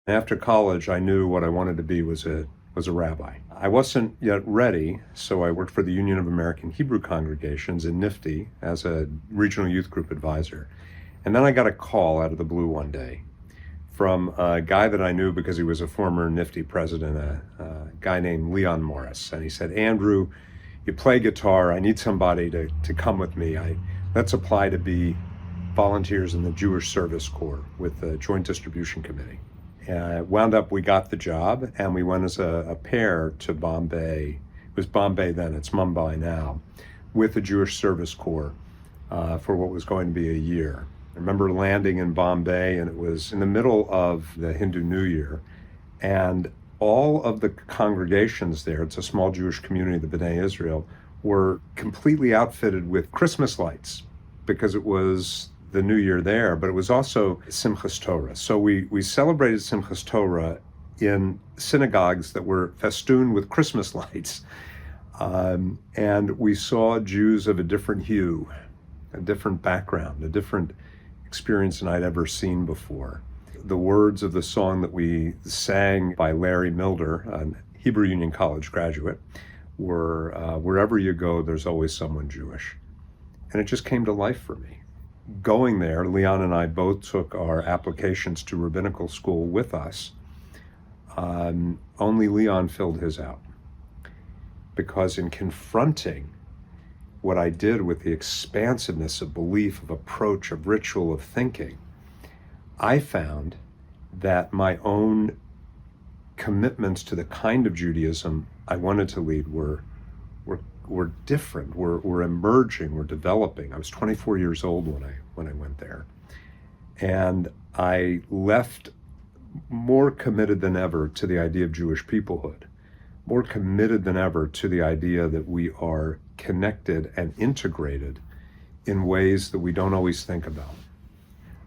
After college, I knew what I wanted to be was a rabbi. I wasn't yet ready, so I worked for the Union of American Hebrew Congregations in NIFTY as a regional youth group advisor. And then I got a call out of the blue one day from a guy that I knew because he was a former NIFTY president, a guy named Leon Morris. And he said, "Andrew, you play guitar. I need somebody to come with me. Let's apply to be volunteers in the Jewish Service Corps with the Joint Distribution Committee." Wound up, we got the job, and we went as a pair to Bombay. It was Bombay then, it's Mumbai now, with the Jewish Service Corps for what was going to be a year. I remember landing in Bombay, and it was in the middle of the Hindu New Year, and all of the congregations there, it's a small Jewish community, the B'nai Israel, were completely outfitted with Christmas lights because it was the New Year there, but it was also Simchas Torah. So we celebrated Simchas Torah in synagogues that were festooned with Christmas lights. And we saw Jews of a different hue, a different background, a different experience than I'd ever seen before. The words of the song that we sang by Larry Milder, a Hebrew Union College graduate, were wherever you go, there's always someone Jewish. And it just came to life for me. Going there, Leon and I both took our applications to rabbinical school with us. Only Leon filled his out. Because in confronting what I did with the expansiveness of belief, of approach, of ritual, of thinking, I found that my own commitments to the kind of Judaism I wanted to lead were different, were emerging, were developing. I was 24 years old when I went there. And I left more committed than ever to the idea of Jewish peoplehood, more committed than ever to the idea that we are connected and integrated in ways that we don't always think about.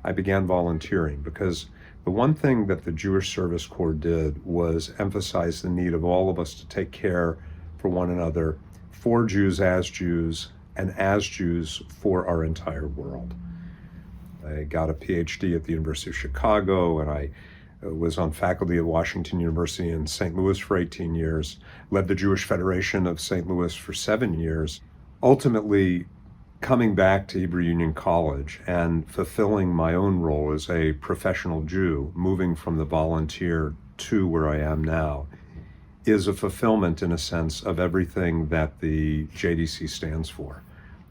I began volunteering because the one thing that the Jewish Service Corps did was emphasize the need of all of us to take care for one another, for Jews, and as Jews for our entire world. I got a PhD at the University of Chicago, and I was on faculty at Washington University in St. Louis for 18 years, led the Jewish Federation of St. Louis for 7 years, ultimately coming back to Hebrew Union College and fulfilling my own role as a professional Jew, moving from the volunteer to where I am now, is a fulfillment, in a sense, of everything that the JDC stands for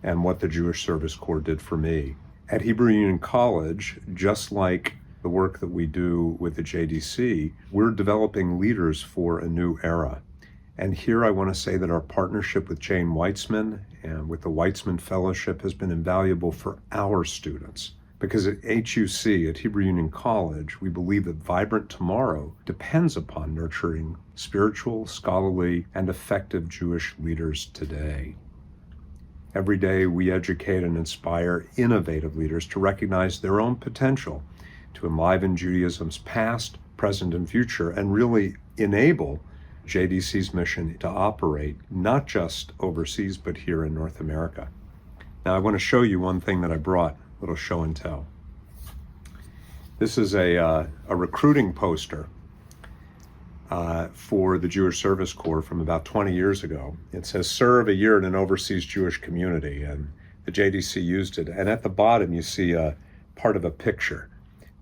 and what the Jewish Service Corps did for me. At Hebrew Union College, just like the work that we do with the JDC, we're developing leaders for a new era. And here I want to say that our partnership with Jane Weitzman and with the Weitzman Fellowship has been invaluable for our students. Because at HUC, at Hebrew Union College, we believe that vibrant tomorrow depends upon nurturing spiritual, scholarly, and effective Jewish leaders today. Every day we educate and inspire innovative leaders to recognize their own potential, to enliven Judaism's past, present, and future, and really enable JDC's mission to operate not just overseas, but here in North America. Now I want to show you one thing that I brought, a little show and tell. This is a recruiting poster for the Jewish Service Corps from about 20 years ago. It says, "Serve a year in an overseas Jewish community," and the JDC used it. And at the bottom you see a part of a picture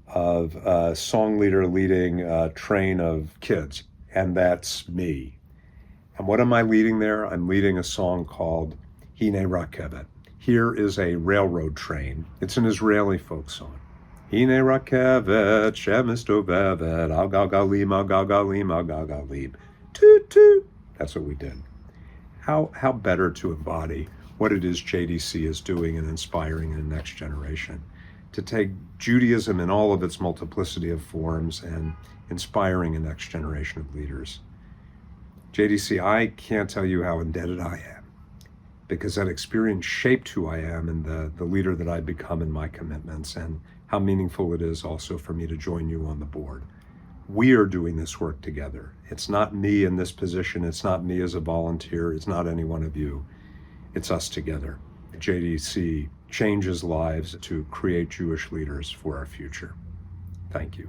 of a song leader leading a train of kids. And that's me. And what am I leading there? I'm leading a song called Hine Rakevet. Here is a railroad train. It's an Israeli folk song. Hine Rakevet, Shemistovevet, Al Galgalim, Al Galgalim, Al Galgalim. Toot toot. That's what we did. How better to embody what it is JDC is doing and inspiring in the next generation, to take Judaism in all of its multiplicity of forms and inspiring a next generation of leaders. JDC, I can't tell you how indebted I am, because that experience shaped who I am and the leader that I've become in my commitments, and how meaningful it is also for me to join you on the board. We are doing this work together. It's not me in this position. It's not me as a volunteer. It's not any one of you. It's us together. JDC changes lives to create Jewish leaders for our future. Thank you.